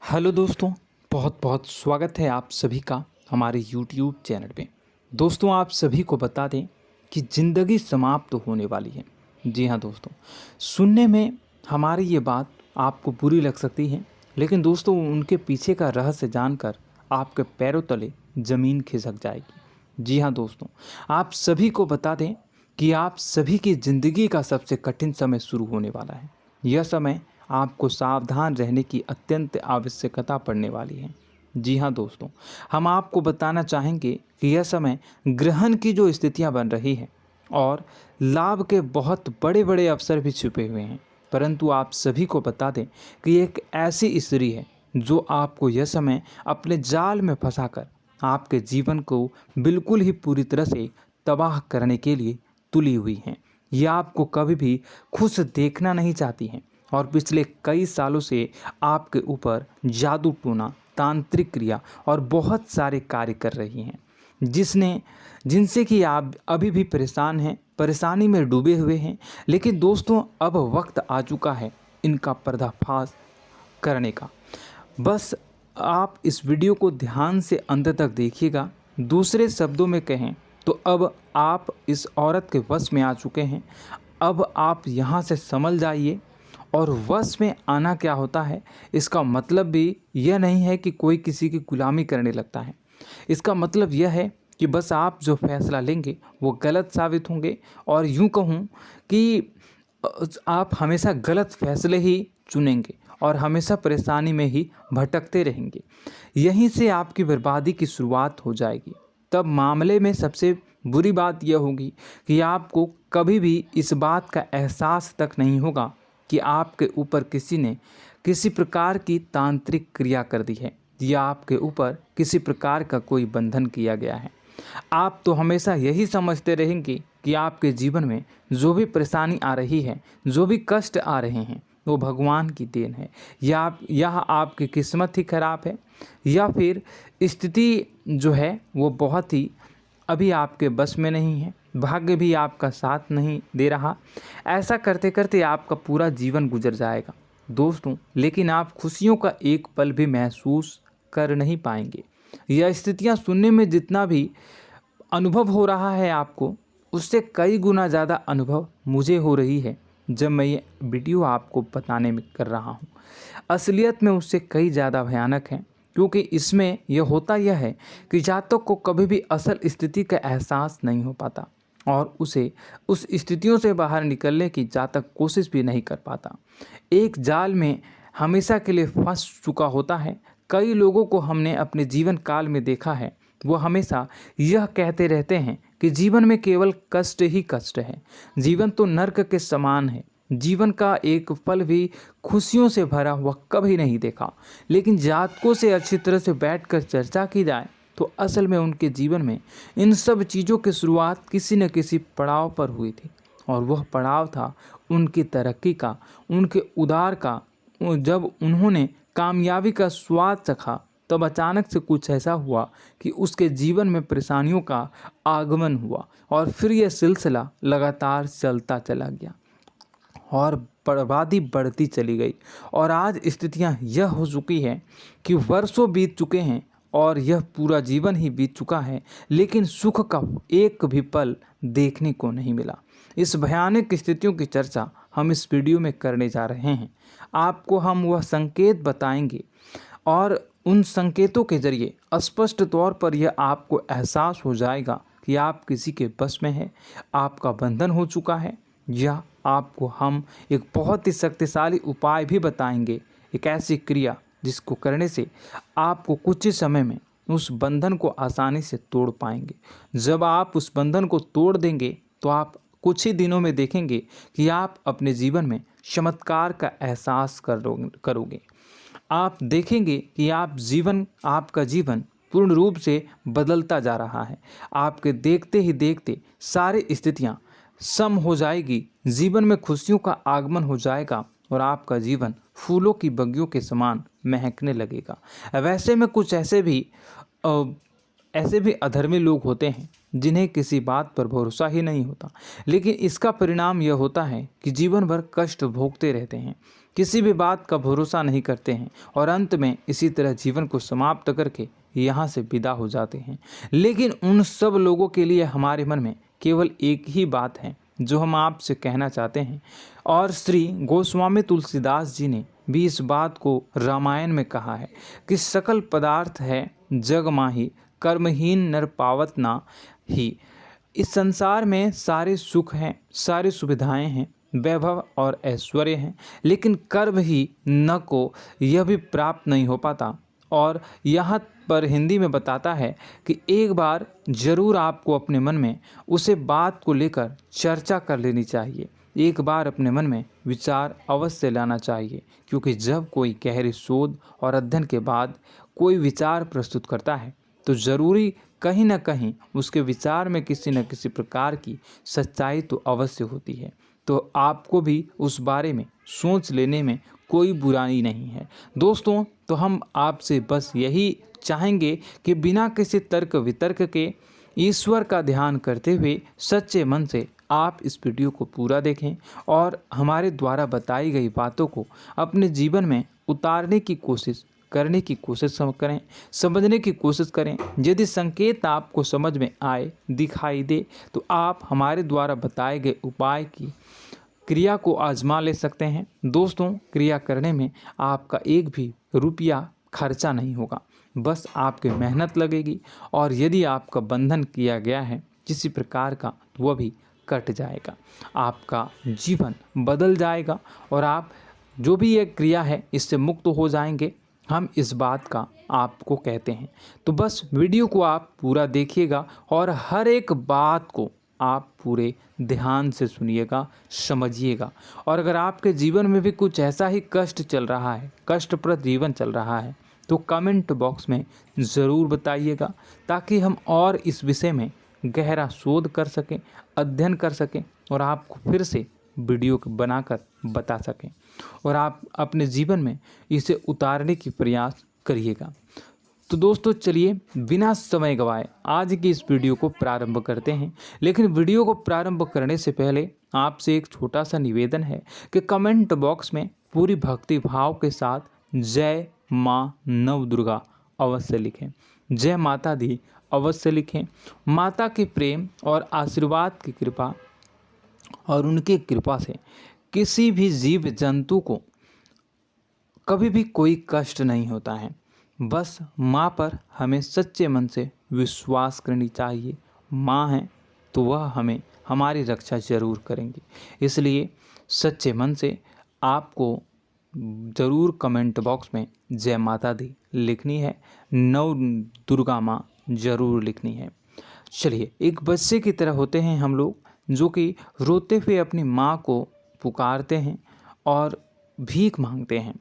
Hello दोस्तों, बहुत बहुत स्वागत है आप सभी का हमारे YouTube चैनल पे। दोस्तों, आप सभी को बता दें कि ज़िंदगी समाप्त होने वाली है। जी हाँ दोस्तों, सुनने में हमारी ये बात आपको बुरी लग सकती है, लेकिन दोस्तों उनके पीछे का रहस्य जानकर आपके पैरों तले ज़मीन खिसक जाएगी। जी हाँ दोस्तों, आप सभी को बता दें कि आप सभी की ज़िंदगी का सबसे कठिन समय शुरू होने वाला है। यह समय आपको सावधान रहने की अत्यंत आवश्यकता पड़ने वाली है। जी हाँ दोस्तों, हम आपको बताना चाहेंगे कि यह समय ग्रहण की जो स्थितियाँ बन रही है और लाभ के बहुत बड़े बड़े अवसर भी छुपे हुए हैं। परंतु आप सभी को बता दें कि एक ऐसी स्त्री है जो आपको यह समय अपने जाल में फंसाकर आपके जीवन को बिल्कुल ही पूरी तरह से तबाह करने के लिए तुली हुई हैं। यह आपको कभी भी खुश देखना नहीं चाहती हैं और पिछले कई सालों से आपके ऊपर जादू टोना, तांत्रिक क्रिया और बहुत सारे कार्य कर रही हैं, जिनसे कि आप अभी भी परेशान हैं, परेशानी में डूबे हुए हैं। लेकिन दोस्तों, अब वक्त आ चुका है इनका पर्दाफाश करने का। बस आप इस वीडियो को ध्यान से अंत तक देखिएगा। दूसरे शब्दों में कहें तो अब आप इस औरत के वश में आ चुके हैं। अब आप यहाँ से संभल जाइए। और वश में आना क्या होता है, इसका मतलब भी यह नहीं है कि कोई किसी की गुलामी करने लगता है। इसका मतलब यह है कि बस आप जो फैसला लेंगे वो गलत साबित होंगे, और यूँ कहूँ कि आप हमेशा गलत फैसले ही चुनेंगे और हमेशा परेशानी में ही भटकते रहेंगे। यहीं से आपकी बर्बादी की शुरुआत हो जाएगी। तब मामले में सबसे बुरी बात यह होगी कि आपको कभी भी इस बात का एहसास तक नहीं होगा कि आपके ऊपर किसी ने किसी प्रकार की तांत्रिक क्रिया कर दी है या आपके ऊपर किसी प्रकार का कोई बंधन किया गया है। आप तो हमेशा यही समझते रहेंगे कि आपके जीवन में जो भी परेशानी आ रही है, जो भी कष्ट आ रहे हैं, वो भगवान की देन है, या आपकी किस्मत ही खराब है, या फिर स्थिति जो है वो बहुत ही अभी आपके बस में नहीं है, भाग्य भी आपका साथ नहीं दे रहा। ऐसा करते करते आपका पूरा जीवन गुजर जाएगा दोस्तों, लेकिन आप खुशियों का एक पल भी महसूस कर नहीं पाएंगे। यह स्थितियां सुनने में जितना भी अनुभव हो रहा है आपको, उससे कई गुना ज़्यादा अनुभव मुझे हो रही है जब मैं ये वीडियो आपको बताने में कर रहा हूँ। असलियत में उससे कई ज़्यादा भयानक है, क्योंकि इसमें यह होता यह है कि जातक को कभी भी असल स्थिति का एहसास नहीं हो पाता और उसे उस स्थितियों से बाहर निकलने की जातक कोशिश भी नहीं कर पाता। एक जाल में हमेशा के लिए फंस चुका होता है। कई लोगों को हमने अपने जीवन काल में देखा है, वो हमेशा यह कहते रहते हैं कि जीवन में केवल कष्ट ही कष्ट है, जीवन तो नर्क के समान है, जीवन का एक पल भी खुशियों से भरा हुआ कभी नहीं देखा। लेकिन जातकों से अच्छी तरह से बैठकर चर्चा की जाए तो असल में उनके जीवन में इन सब चीज़ों की शुरुआत किसी न किसी पड़ाव पर हुई थी, और वह पड़ाव था उनकी तरक्की का, उनके उदार का। जब उन्होंने कामयाबी का स्वाद चखा, तब अचानक से कुछ ऐसा हुआ कि उसके जीवन में परेशानियों का आगमन हुआ, और फिर यह सिलसिला लगातार चलता चला गया और बर्बादी बढ़ती चली गई। और आज स्थितियां यह हो चुकी है कि वर्षों बीत चुके हैं और यह पूरा जीवन ही बीत चुका है, लेकिन सुख का एक भी पल देखने को नहीं मिला। इस भयानक स्थितियों की चर्चा हम इस वीडियो में करने जा रहे हैं। आपको हम वह संकेत बताएंगे और उन संकेतों के जरिए स्पष्ट तौर पर यह आपको एहसास हो जाएगा कि आप किसी के बस में हैं, आपका बंधन हो चुका है, या आपको हम एक बहुत ही शक्तिशाली उपाय भी बताएंगे, एक ऐसी क्रिया जिसको करने से आपको कुछ ही समय में उस बंधन को आसानी से तोड़ पाएंगे। जब आप उस बंधन को तोड़ देंगे तो आप कुछ ही दिनों में देखेंगे कि आप अपने जीवन में चमत्कार का एहसास करोगे। आप देखेंगे कि आपका जीवन पूर्ण रूप से बदलता जा रहा है। आपके देखते ही देखते सारी स्थितियां सम हो जाएगी, जीवन में खुशियों का आगमन हो जाएगा और आपका जीवन फूलों की बगियों के समान महकने लगेगा। वैसे में कुछ ऐसे भी अधर्मी लोग होते हैं जिन्हें किसी बात पर भरोसा ही नहीं होता, लेकिन इसका परिणाम यह होता है कि जीवन भर कष्ट भोगते रहते हैं, किसी भी बात का भरोसा नहीं करते हैं और अंत में इसी तरह जीवन को समाप्त करके यहाँ से विदा हो जाते हैं। लेकिन उन सब लोगों के लिए हमारे मन में केवल एक ही बात है जो हम आपसे कहना चाहते हैं, और श्री गोस्वामी तुलसीदास जी ने भी इस बात को रामायण में कहा है कि सकल पदार्थ है जग माही, कर्महीन नर पावत ना ही। इस संसार में सारे सुख हैं, सारी सुविधाएं हैं, वैभव और ऐश्वर्य हैं, लेकिन कर्म ही न को यह भी प्राप्त नहीं हो पाता। और यहाँ पर हिंदी में बताता है कि एक बार जरूर आपको अपने मन में उसे बात को लेकर चर्चा कर लेनी चाहिए, एक बार अपने मन में विचार अवश्य लाना चाहिए, क्योंकि जब कोई गहरी शोध और अध्ययन के बाद कोई विचार प्रस्तुत करता है तो ज़रूरी कहीं ना कहीं उसके विचार में किसी न किसी प्रकार की सच्चाई तो अवश्य होती है। तो आपको भी उस बारे में सोच लेने में कोई बुराई नहीं है। दोस्तों, तो हम आपसे बस यही चाहेंगे कि बिना किसी तर्क वितर्क के ईश्वर का ध्यान करते हुए सच्चे मन से आप इस वीडियो को पूरा देखें और हमारे द्वारा बताई गई बातों को अपने जीवन में उतारने की कोशिश करने की कोशिश करें, समझने की कोशिश करें। यदि संकेत आपको समझ में आए, दिखाई दे, तो आप हमारे द्वारा बताए गए उपाय की क्रिया को आजमा ले सकते हैं। दोस्तों, क्रिया करने में आपका एक भी रुपया खर्चा नहीं होगा, बस आपकी मेहनत लगेगी, और यदि आपका बंधन किया गया है किसी प्रकार का तो वह भी कट जाएगा, आपका जीवन बदल जाएगा और आप जो भी ये क्रिया है इससे मुक्त हो जाएंगे। हम इस बात का आपको कहते हैं। तो बस वीडियो को आप पूरा देखिएगा और हर एक बात को आप पूरे ध्यान से सुनिएगा, समझिएगा। और अगर आपके जीवन में भी कुछ ऐसा ही कष्ट चल रहा है, कष्टप्रद जीवन चल रहा है, तो कमेंट बॉक्स में ज़रूर बताइएगा, ताकि हम और इस विषय में गहरा शोध कर सकें, अध्ययन कर सकें और आपको फिर से वीडियो बनाकर बता सकें और आप अपने जीवन में इसे उतारने की प्रयास करिएगा। तो दोस्तों, चलिए बिना समय गवाए आज की इस वीडियो को प्रारंभ करते हैं। लेकिन वीडियो को प्रारंभ करने से पहले आपसे एक छोटा सा निवेदन है कि कमेंट बॉक्स में पूरी भक्ति भाव के साथ जय माँ नव दुर्गा अवश्य लिखें, जय माता दी अवश्य लिखें। माता के प्रेम और आशीर्वाद की कृपा और उनकी कृपा से किसी भी जीव जंतु को कभी भी कोई कष्ट नहीं होता है। बस माँ पर हमें सच्चे मन से विश्वास करनी चाहिए। माँ है तो वह हमें हमारी रक्षा जरूर करेंगी। इसलिए सच्चे मन से आपको ज़रूर कमेंट बॉक्स में जय माता दी लिखनी है, नव दुर्गा माँ ज़रूर लिखनी है। चलिए, एक बच्चे की तरह होते हैं हम लोग, जो कि रोते हुए अपनी माँ को पुकारते हैं और भीख मांगते हैं।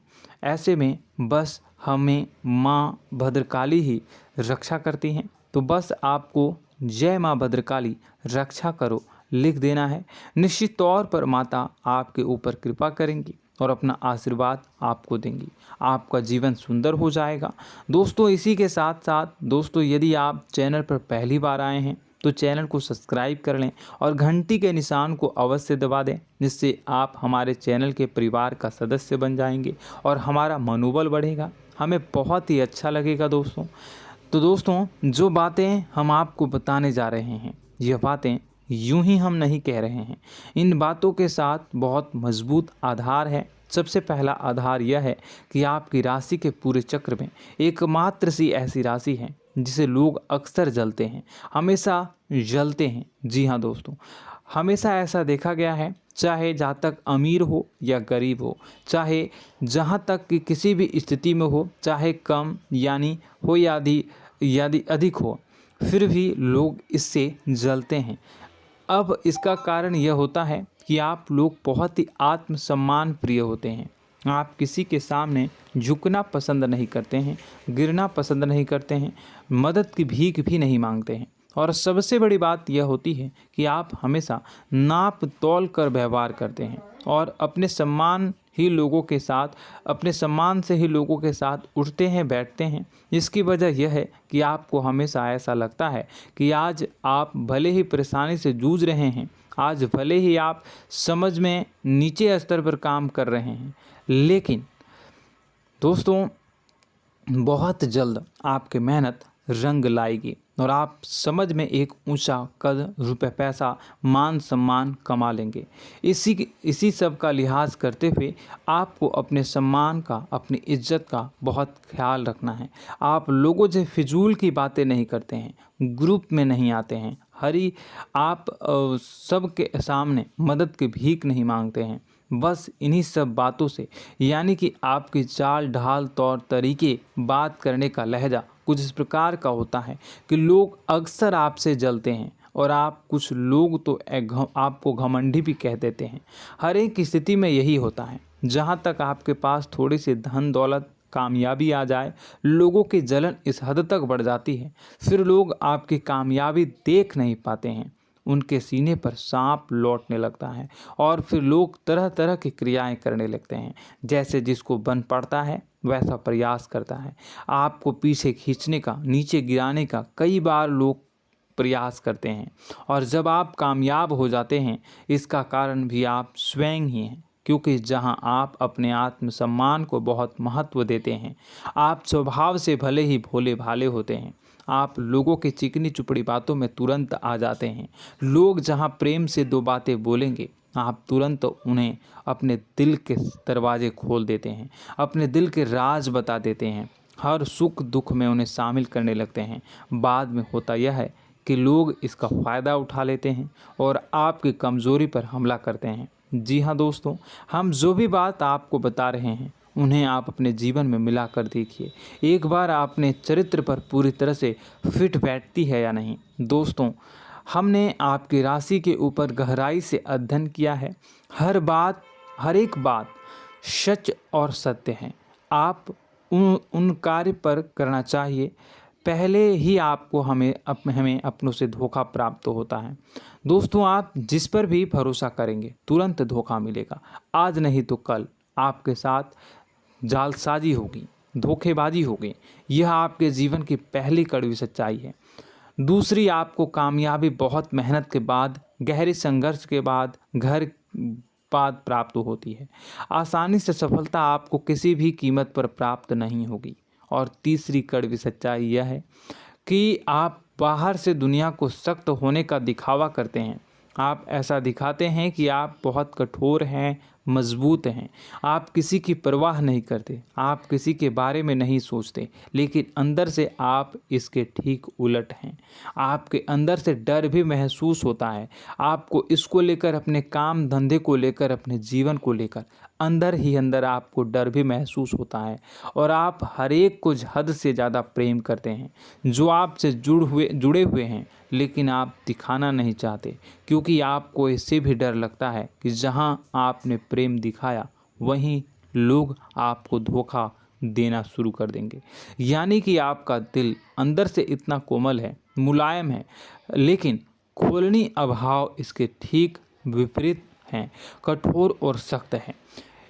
ऐसे में बस हमें माँ भद्रकाली ही रक्षा करती हैं। तो बस आपको जय माँ भद्रकाली रक्षा करो लिख देना है। निश्चित तौर पर माता आपके ऊपर कृपा करेंगी और अपना आशीर्वाद आपको देंगी, आपका जीवन सुंदर हो जाएगा। दोस्तों, इसी के साथ साथ दोस्तों, यदि आप चैनल पर पहली बार आए हैं तो चैनल को सब्सक्राइब कर लें और घंटी के निशान को अवश्य दबा दें, जिससे आप हमारे चैनल के परिवार का सदस्य बन जाएंगे और हमारा मनोबल बढ़ेगा, हमें बहुत ही अच्छा लगेगा दोस्तों। तो दोस्तों, जो बातें हम आपको बताने जा रहे हैं, यह बातें यूं ही हम नहीं कह रहे हैं। इन बातों के साथ बहुत मजबूत आधार है। सबसे पहला आधार यह है कि आपकी राशि के पूरे चक्र में एकमात्र सी ऐसी राशि है जिसे लोग अक्सर जलते हैं, हमेशा जलते हैं। जी हाँ दोस्तों, हमेशा ऐसा देखा गया है, चाहे जहाँ तक अमीर हो या गरीब हो, चाहे जहाँ तक कि किसी भी स्थिति में हो, चाहे कम यानी हो या अधिक हो, फिर भी लोग इससे जलते हैं। अब इसका कारण यह होता है कि आप लोग बहुत ही आत्मसम्मान प्रिय होते हैं। आप किसी के सामने झुकना पसंद नहीं करते हैं, गिरना पसंद नहीं करते हैं, मदद की भीख भी नहीं मांगते हैं और सबसे बड़ी बात यह होती है कि आप हमेशा नाप तौल कर व्यवहार करते हैं और अपने सम्मान से ही लोगों के साथ उठते हैं बैठते हैं। इसकी वजह यह है कि आपको हमेशा ऐसा लगता है कि आज आप भले ही परेशानी से जूझ रहे हैं, आज भले ही आप समझ में नीचे स्तर पर काम कर रहे हैं, लेकिन दोस्तों बहुत जल्द आपकी मेहनत रंग लाएगी और आप समझ में एक ऊंचा कद, रुपए, पैसा, मान सम्मान कमा लेंगे। इसी सब का लिहाज करते हुए आपको अपने सम्मान का, अपनी इज्जत का बहुत ख्याल रखना है। आप लोगों से फिजूल की बातें नहीं करते हैं, ग्रुप में नहीं आते हैं, आप सबके सामने मदद की भीख नहीं मांगते हैं। बस इन्हीं सब बातों से, यानी कि आपकी चाल ढाल, तौर तरीके, बात करने का लहजा कुछ इस प्रकार का होता है कि लोग अक्सर आपसे जलते हैं और कुछ लोग तो आपको घमंडी भी कह देते हैं। हर एक स्थिति में यही होता है। जहाँ तक आपके पास थोड़ी सी धन दौलत, कामयाबी आ जाए, लोगों की जलन इस हद तक बढ़ जाती है, फिर लोग आपकी कामयाबी देख नहीं पाते हैं, उनके सीने पर सांप लौटने लगता है और फिर लोग तरह तरह की क्रियाएं करने लगते हैं। जैसे जिसको बन पड़ता है वैसा प्रयास करता है। आपको पीछे खींचने का, नीचे गिराने का कई बार लोग प्रयास करते हैं और जब आप कामयाब हो जाते हैं, इसका कारण भी आप स्वयं ही हैं। क्योंकि जहां आप अपने आत्मसम्मान को बहुत महत्व देते हैं, आप स्वभाव से भले ही भोले भाले होते हैं, आप लोगों की चिकनी चुपड़ी बातों में तुरंत आ जाते हैं। लोग जहां प्रेम से दो बातें बोलेंगे, आप तुरंत उन्हें अपने दिल के दरवाजे खोल देते हैं, अपने दिल के राज बता देते हैं, हर सुख दुख में उन्हें शामिल करने लगते हैं। बाद में होता यह है कि लोग इसका फ़ायदा उठा लेते हैं और आपकी कमज़ोरी पर हमला करते हैं। जी हाँ दोस्तों, हम जो भी बात आपको बता रहे हैं उन्हें आप अपने जीवन में मिला कर देखिए। एक बार आपने चरित्र पर पूरी तरह से फिट बैठती है या नहीं। दोस्तों, हमने आपकी राशि के ऊपर गहराई से अध्ययन किया है। हर एक बात सच और सत्य है। आप उन कार्य पर करना चाहिए, पहले ही आपको हमें अपनों से धोखा प्राप्त होता है। दोस्तों, आप जिस पर भी भरोसा करेंगे तुरंत धोखा मिलेगा। आज नहीं तो कल आपके साथ जालसाजी होगी, धोखेबाजी होगी। यह आपके जीवन की पहली कड़वी सच्चाई है। दूसरी, आपको कामयाबी बहुत मेहनत के बाद, गहरे संघर्ष के बाद प्राप्त होती है। आसानी से सफलता आपको किसी भी कीमत पर प्राप्त नहीं होगी। और तीसरी कड़वी सच्चाई यह है कि आप बाहर से दुनिया को सख्त होने का दिखावा करते हैं। आप ऐसा दिखाते हैं कि आप बहुत कठोर हैं, मजबूत हैं, आप किसी की परवाह नहीं करते, आप किसी के बारे में नहीं सोचते, लेकिन अंदर से आप इसके ठीक उलट हैं। आपके अंदर से डर भी महसूस होता है। आपको इसको लेकर, अपने काम धंधे को लेकर, अपने जीवन को लेकर अंदर ही अंदर आपको डर भी महसूस होता है और आप हर एक को हद से ज़्यादा प्रेम करते हैं, जो आपसे जुड़े हुए हैं, लेकिन आप दिखाना नहीं चाहते, क्योंकि आपको इससे भी डर लगता है कि जहां आपने प्रेम दिखाया वहीं लोग आपको धोखा देना शुरू कर देंगे। यानी कि आपका दिल अंदर से इतना कोमल है, मुलायम है, लेकिन खोलनी अभाव इसके ठीक विपरीत हैं, कठोर और सख्त हैं।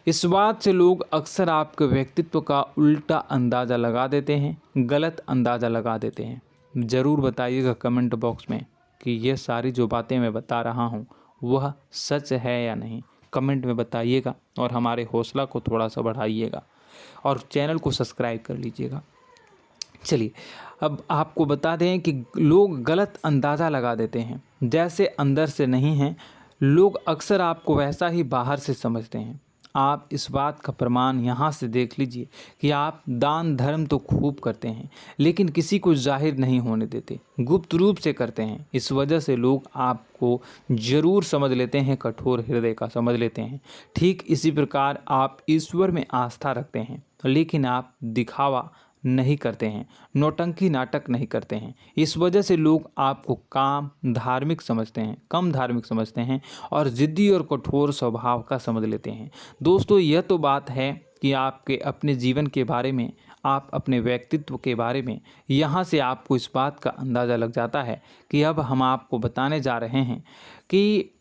इस बात से लोग अक्सर आपके व्यक्तित्व का उल्टा अंदाज़ा लगा देते हैं, गलत अंदाज़ा लगा देते हैं। ज़रूर बताइएगा कमेंट बॉक्स में कि ये सारी जो बातें मैं बता रहा हूँ वह सच है या नहीं। कमेंट में बताइएगा और हमारे हौसला को थोड़ा सा बढ़ाइएगा और चैनल को सब्सक्राइब कर लीजिएगा। चलिए, अब आपको बता दें कि लोग गलत अंदाज़ा लगा देते हैं। जैसे अंदर से नहीं हैं, लोग अक्सर आपको वैसा ही बाहर से समझते हैं। आप इस बात का प्रमाण यहाँ से देख लीजिए कि आप दान धर्म तो खूब करते हैं, लेकिन किसी को जाहिर नहीं होने देते, गुप्त रूप से करते हैं। इस वजह से लोग आपको ज़रूर समझ लेते हैं, कठोर हृदय का समझ लेते हैं। ठीक इसी प्रकार आप ईश्वर में आस्था रखते हैं, लेकिन आप दिखावा नहीं करते हैं, नौटंकी नाटक नहीं करते हैं। इस वजह से लोग आपको कम धार्मिक समझते हैं और ज़िद्दी और कठोर स्वभाव का समझ लेते हैं। दोस्तों, यह तो बात है कि आपके अपने जीवन के बारे में, आप अपने व्यक्तित्व के बारे में, यहाँ से आपको इस बात का अंदाज़ा लग जाता है कि अब हम आपको बताने जा रहे हैं कि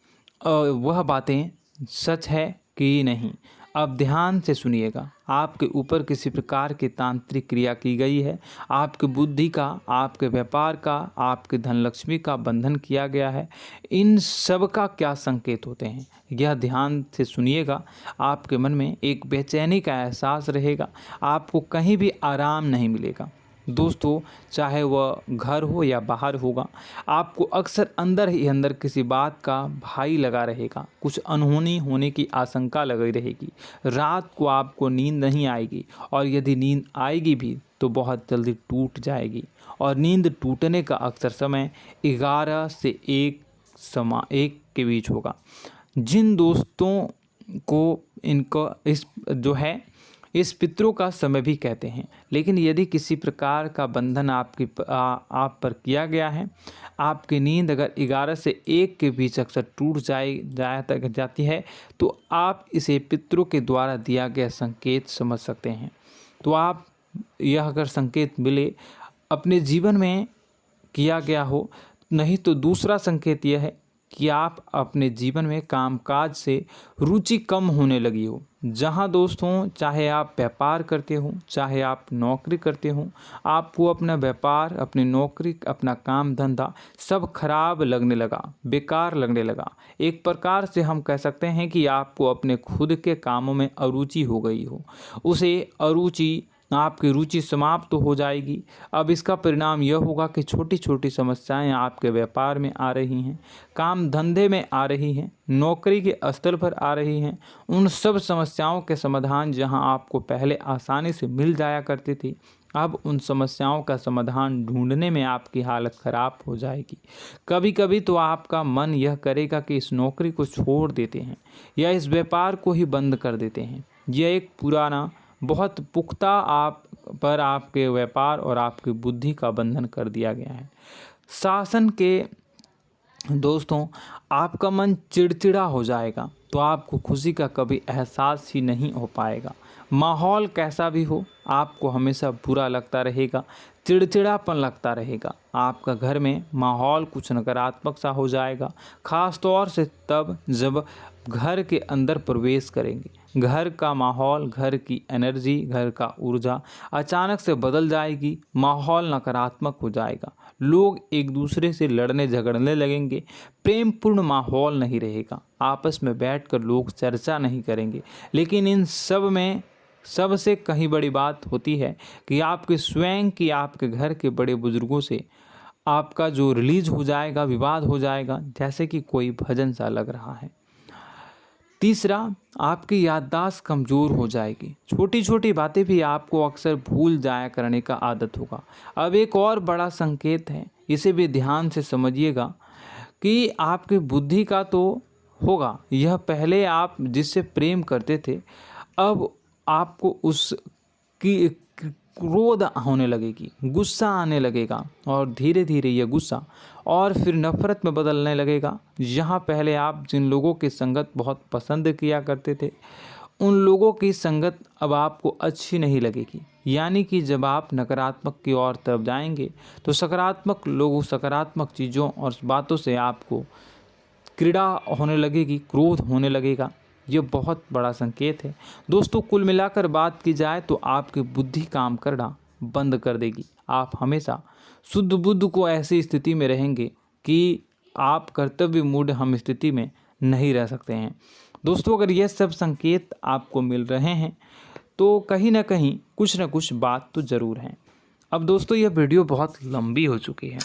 वह बातें सच है कि नहीं। अब ध्यान से सुनिएगा। आपके ऊपर किसी प्रकार की तांत्रिक क्रिया की गई है, आपकी बुद्धि का, आपके व्यापार का, आपके धनलक्ष्मी का बंधन किया गया है। इन सब का क्या संकेत होते हैं, यह ध्यान से सुनिएगा। आपके मन में एक बेचैनी का एहसास रहेगा, आपको कहीं भी आराम नहीं मिलेगा। दोस्तों, चाहे वह घर हो या बाहर होगा, आपको अक्सर अंदर ही अंदर किसी बात का भय लगा रहेगा, कुछ अनहोनी होने की आशंका लगी रहेगी। रात को आपको नींद नहीं आएगी, और यदि नींद आएगी भी तो बहुत जल्दी टूट जाएगी। और नींद टूटने का अक्सर समय 11 से 1 के बीच होगा। जिन दोस्तों को इनको इस पितरों का समय भी कहते हैं। लेकिन यदि किसी प्रकार का बंधन आप पर किया गया है, आपकी नींद अगर 11 से 1 के बीच अक्सर टूट जाती है, तो आप इसे पितरों के द्वारा दिया गया संकेत समझ सकते हैं। तो आप यह अगर संकेत मिले अपने जीवन में किया गया हो, नहीं तो दूसरा संकेत यह है कि आप अपने जीवन में कामकाज से रुचि कम होने लगी हो। जहां दोस्तों, चाहे आप व्यापार करते हो, चाहे आप नौकरी करते हो, आपको अपना व्यापार, अपनी नौकरी, अपना काम धंधा सब खराब लगने लगा, बेकार लगने लगा। एक प्रकार से हम कह सकते हैं कि आपको अपने खुद के कामों में अरुचि हो गई हो। उसे अरुचि, आपकी रुचि समाप्त तो हो जाएगी। अब इसका परिणाम यह होगा कि छोटी छोटी समस्याएं आपके व्यापार में आ रही हैं, काम धंधे में आ रही हैं, नौकरी के स्तर पर आ रही हैं। उन सब समस्याओं के समाधान जहां आपको पहले आसानी से मिल जाया करती थी, अब उन समस्याओं का समाधान ढूंढने में आपकी हालत ख़राब हो जाएगी। कभी कभी तो आपका मन यह करेगा कि इस नौकरी को छोड़ देते हैं या इस व्यापार को ही बंद कर देते हैं। यह एक पुराना, बहुत पुख्ता आप पर आपके व्यापार और आपकी बुद्धि का बंधन कर दिया गया है। शासन के दोस्तों, आपका मन चिड़चिड़ा हो जाएगा, तो आपको खुशी का कभी एहसास ही नहीं हो पाएगा। माहौल कैसा भी हो, आपको हमेशा बुरा लगता रहेगा, चिड़चिड़ापन लगता रहेगा। आपका घर में माहौल कुछ नकारात्मक सा हो जाएगा, ख़ास तौर से तब जब घर के अंदर प्रवेश करेंगे। घर का माहौल, घर की एनर्जी, घर का ऊर्जा अचानक से बदल जाएगी, माहौल नकारात्मक हो जाएगा। लोग एक दूसरे से लड़ने झगड़ने लगेंगे, प्रेमपूर्ण माहौल नहीं रहेगा, आपस में बैठकर लोग चर्चा नहीं करेंगे। लेकिन इन सब में सबसे कहीं बड़ी बात होती है कि आपके स्वयं की, आपके घर के बड़े बुजुर्गों से आपका जो रिलीज हो जाएगा, विवाद हो जाएगा, जैसे कि कोई भजन सा लग रहा है। तीसरा, आपकी याददाश्त कमज़ोर हो जाएगी, छोटी छोटी बातें भी आपको अक्सर भूल जाया करने का आदत होगा। अब एक और बड़ा संकेत है, इसे भी ध्यान से समझिएगा कि आपकी बुद्धि का तो होगा, यह पहले आप जिससे प्रेम करते थे, अब आपको उसकी क्रोध होने लगेगी, गुस्सा आने लगेगा, और धीरे धीरे यह गुस्सा और फिर नफरत में बदलने लगेगा। यहाँ पहले आप जिन लोगों की संगत बहुत पसंद किया करते थे, उन लोगों की संगत अब आपको अच्छी नहीं लगेगी। यानी कि जब आप नकारात्मक की ओर तरफ जाएंगे, तो सकारात्मक लोगों, सकारात्मक चीज़ों और बातों से आपको क्रीड़ा होने लगेगी, क्रोध होने लगेगा। ये बहुत बड़ा संकेत है दोस्तों। कुल मिलाकर बात की जाए तो आपकी बुद्धि काम करना बंद कर देगी। आप हमेशा शुद्ध बुद्ध को ऐसी स्थिति में रहेंगे कि आप कर्तव्य मूढ़ हम स्थिति में नहीं रह सकते हैं। दोस्तों, अगर ये सब संकेत आपको मिल रहे हैं तो कहीं ना कहीं कुछ ना कुछ बात तो ज़रूर है। अब दोस्तों, यह वीडियो बहुत लंबी हो चुकी है,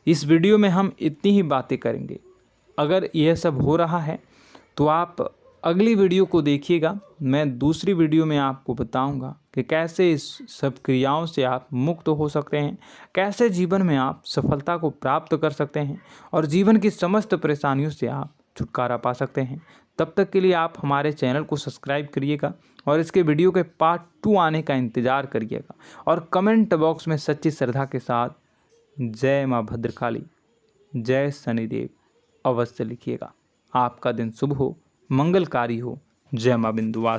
इस वीडियो में हम इतनी ही बातें करेंगे। अगर यह सब हो रहा है तो आप अगली वीडियो को देखिएगा। मैं दूसरी वीडियो में आपको बताऊंगा कि कैसे इस सब क्रियाओं से आप मुक्त हो सकते हैं, कैसे जीवन में आप सफलता को प्राप्त कर सकते हैं और जीवन की समस्त परेशानियों से आप छुटकारा पा सकते हैं। तब तक के लिए आप हमारे चैनल को सब्सक्राइब करिएगा और इसके वीडियो के पार्ट 2 आने का इंतज़ार करिएगा। और कमेंट बॉक्स में सच्ची श्रद्धा के साथ जय माँ भद्रकाली, जय शनिदेव अवश्य लिखिएगा। आपका दिन शुभ हो, मंगलकारी हो। जय माँ बिंदुवासिनी।